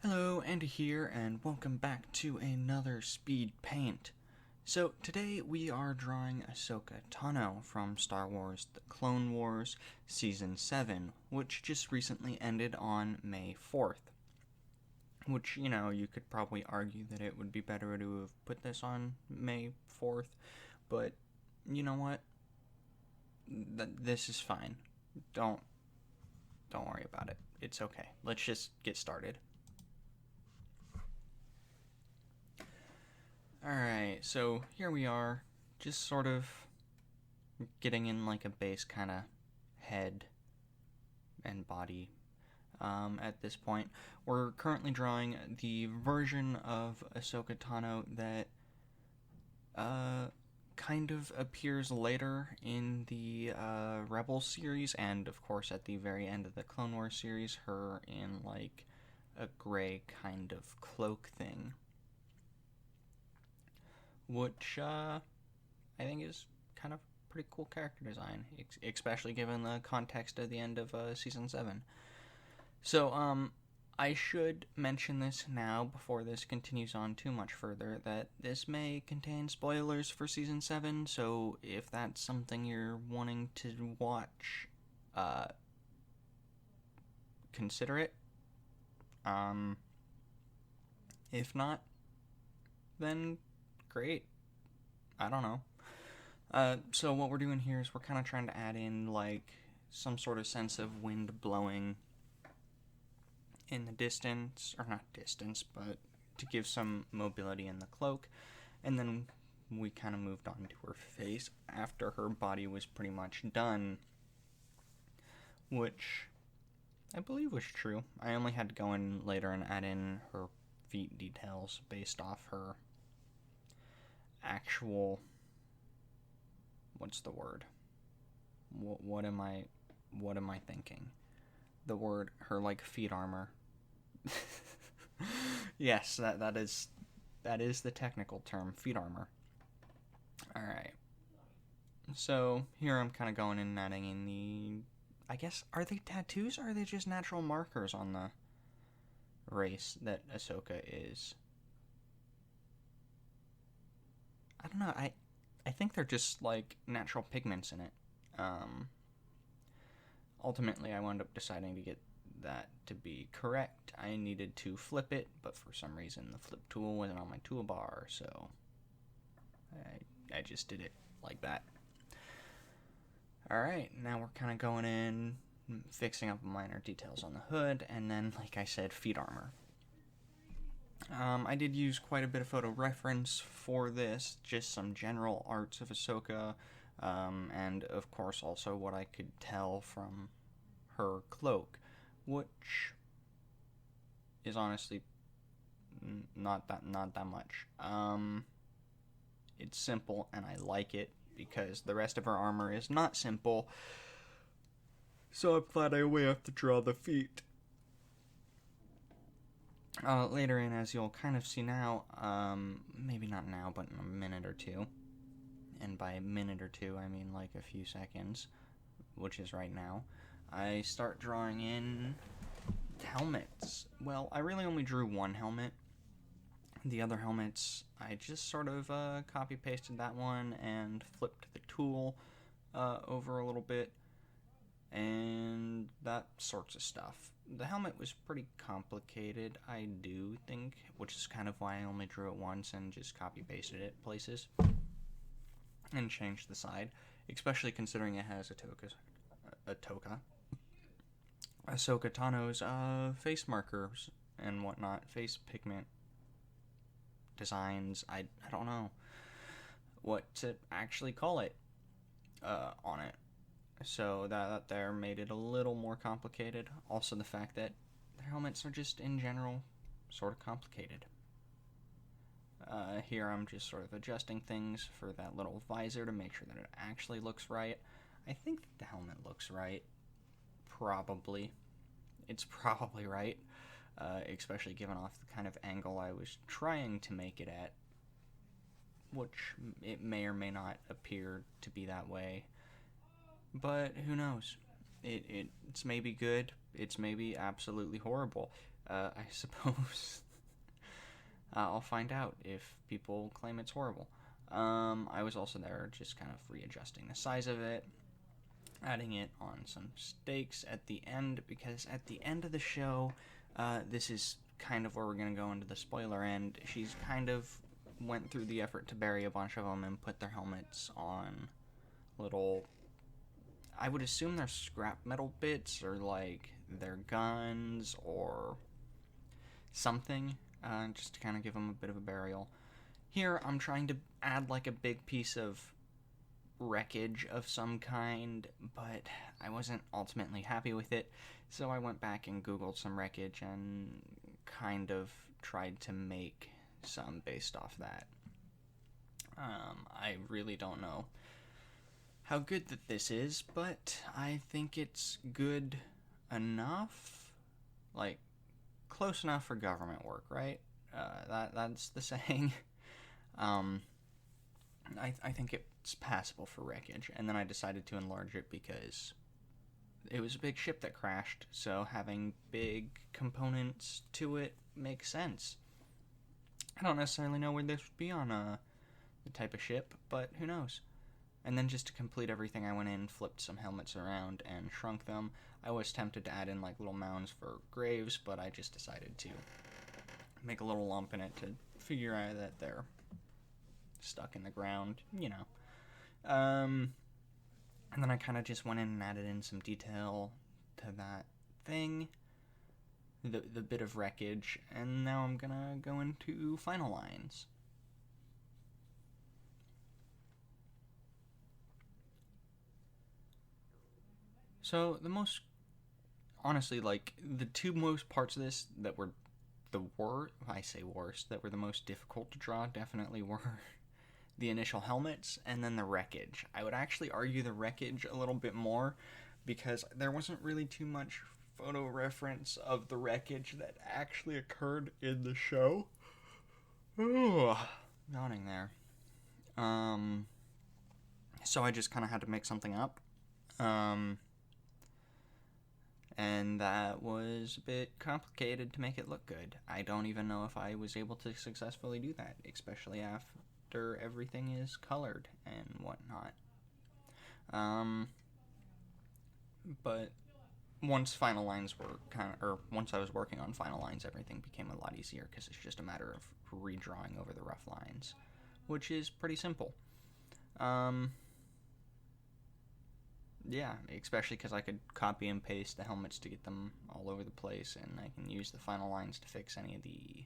Hello, Andy here, and welcome back to another Speed Paint. So today we are drawing Ahsoka Tano from Star Wars The Clone Wars Season 7, which just recently ended on May 4th. Which, you could probably argue that it would be better to have put this on May 4th, but you know what? This is fine. Don't worry about it. It's okay. Let's just get started. Alright, so here we are, just sort of getting in like a base kind of head and body at this point. We're currently drawing the version of Ahsoka Tano that kind of appears later in the Rebels series, and of course at the very end of the Clone Wars series, her in like a gray kind of cloak thing. Which I think is kind of pretty cool character design, especially given the context of the end of Season 7. So, I should mention this now before this continues on too much further, that this may contain spoilers for Season 7, so if that's something you're wanting to watch, consider it. If not, then great. I don't know. So what we're doing here is we're kind of trying to add in like some sort of sense of wind blowing in the distance, or not distance, but to give some mobility in the cloak. And then we kind of moved on to her face after her body was pretty much done, which I believe was true. I only had to go in later and add in her feet details based off her actual, what's the word? What am I thinking? The word, her like feet armor. Yes, that is the technical term, feet armor. Alright. So here I'm kind of going in and adding in the, I guess, are they tattoos or are they just natural markers on the race that Ahsoka is? I don't know, I think they're just like natural pigments in it. Ultimately, I wound up deciding to get that to be correct. I needed to flip it, but for some reason the flip tool wasn't on my toolbar, so I just did it like that. Alright, now we're kind of going in, fixing up minor details on the hood, and then, like I said, feet armor. I did use quite a bit of photo reference for this, just some general arts of Ahsoka, and of course also what I could tell from her cloak, which is honestly not that much. It's simple and I like it because the rest of her armor is not simple, so I'm glad I only have to draw the feet. Later in, as you'll kind of see now, maybe not now, but in a minute or two, and by a minute or two, I mean like a few seconds, which is right now, I start drawing in helmets. Well, I really only drew one helmet. The other helmets, I just sort of copy-pasted that one and flipped the tool over a little bit, and that sorts of stuff. The helmet was pretty complicated, I do think, which is kind of why I only drew it once and just copy-pasted it places and changed the side, especially considering it has Ahsoka Tano's face markers and whatnot, face pigment designs. I don't know what to actually call it on it. So that there made it a little more complicated. Also the fact that their helmets are just in general sort of complicated. Here I'm just sort of adjusting things for that little visor to make sure that it actually looks right. I think the helmet looks right. Probably. It's probably right. Especially given off the kind of angle I was trying to make it at. Which it may or may not appear to be that way. But who knows? It's maybe good. It's maybe absolutely horrible. I suppose I'll find out if people claim it's horrible. I was also there just kind of readjusting the size of it, adding it on some stakes at the end, because at the end of the show, this is kind of where we're going to go into the spoiler end. She's kind of went through the effort to bury a bunch of them and put their helmets on little, I would assume they're scrap metal bits or like their guns or something, just to kind of give them a bit of a burial. Here I'm trying to add like a big piece of wreckage of some kind, but I wasn't ultimately happy with it, so I went back and googled some wreckage and kind of tried to make some based off that. I really don't know how good that this is, but I think it's good enough, like close enough for government work, right? That's the saying. I think it's passable for wreckage, and then I decided to enlarge it because it was a big ship that crashed, so having big components to it makes sense. I don't necessarily know where this would be on the type of ship, but who knows. And then just to complete everything, I went in, flipped some helmets around, and shrunk them. I was tempted to add in like little mounds for graves, but I just decided to make a little lump in it to figure out that they're stuck in the ground, you know. And then I kind of just went in and added in some detail to that thing, the bit of wreckage, and now I'm gonna go into final lines. So honestly, like, the two most parts of this that were that were the most difficult to draw definitely were the initial helmets and then the wreckage. I would actually argue the wreckage a little bit more because there wasn't really too much photo reference of the wreckage that actually occurred in the show. Ooh, yawning there. So I just kind of had to make something up. And that was a bit complicated to make it look good. I don't even know if I was able to successfully do that, especially after everything is colored and whatnot. But once final lines were once I was working on final lines, everything became a lot easier because it's just a matter of redrawing over the rough lines, which is pretty simple. Yeah, especially because I could copy and paste the helmets to get them all over the place, and I can use the final lines to fix any of the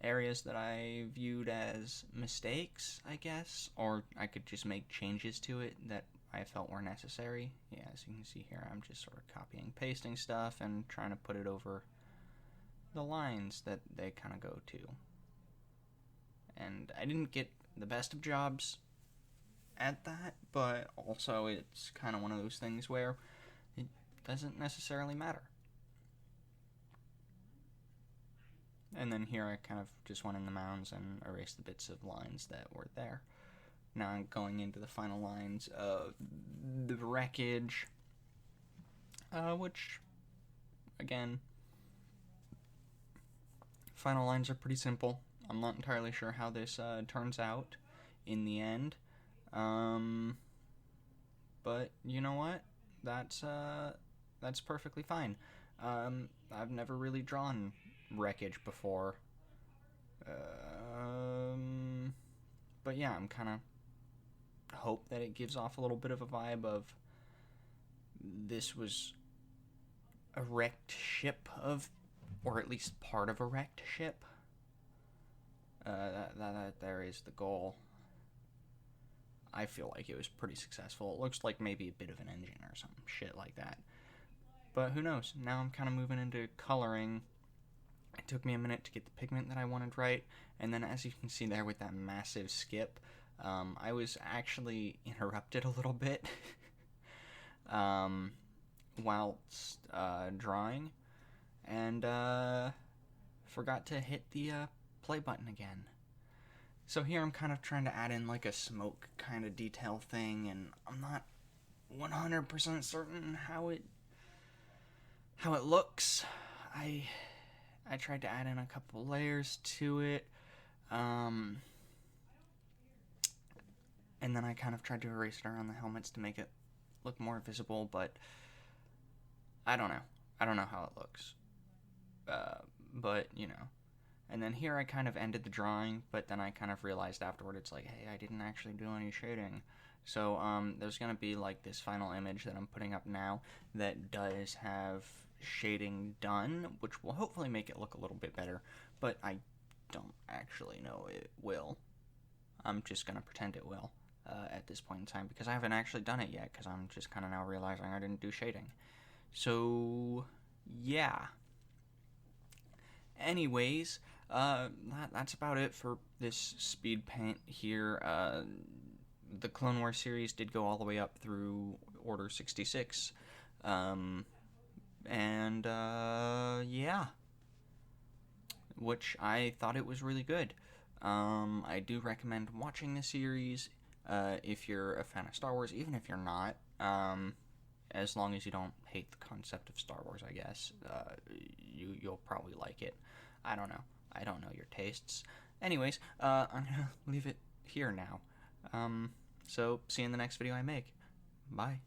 areas that I viewed as mistakes, I guess, or I could just make changes to it that I felt were necessary. Yeah, as you can see here, I'm just sort of copying, pasting stuff, and trying to put it over the lines that they kind of go to. And I didn't get the best of jobs at that, but also it's kind of one of those things where it doesn't necessarily matter. And then here I kind of just went in the mounds and erased the bits of lines that were there. Now I'm going into the final lines of the wreckage, which, again, final lines are pretty simple. I'm not entirely sure how this turns out in the end. But you know what? That's perfectly fine. I've never really drawn wreckage before. But yeah, I'm kind of hope that it gives off a little bit of a vibe of this was a wrecked ship or at least part of a wrecked ship. That there is the goal. I feel like it was pretty successful. It looks like maybe a bit of an engine or some shit like that. But who knows? Now I'm kind of moving into coloring. It took me a minute to get the pigment that I wanted right. And then as you can see there with that massive skip, I was actually interrupted a little bit whilst drawing. And forgot to hit the play button again. So here I'm kind of trying to add in like a smoke kind of detail thing, and I'm not 100% certain how it looks. I tried to add in a couple layers to it, and then I kind of tried to erase it around the helmets to make it look more visible, but I don't know. I don't know how it looks. But, you know. And then here I kind of ended the drawing, but then I kind of realized afterward, it's like, hey, I didn't actually do any shading. So, there's gonna be, like, this final image that I'm putting up now that does have shading done, which will hopefully make it look a little bit better, but I don't actually know it will. I'm just gonna pretend it will, at this point in time, because I haven't actually done it yet, because I'm just kind of now realizing I didn't do shading. So, yeah. Anyways, that's about it for this speed paint here. The Clone Wars series did go all the way up through Order 66. Yeah. Which I thought it was really good. I do recommend watching the series if you're a fan of Star Wars, even if you're not. As long as you don't hate the concept of Star Wars, I guess. You'll probably like it. I don't know. I don't know your tastes. Anyways, I'm gonna leave it here now. So, see you in the next video I make. Bye.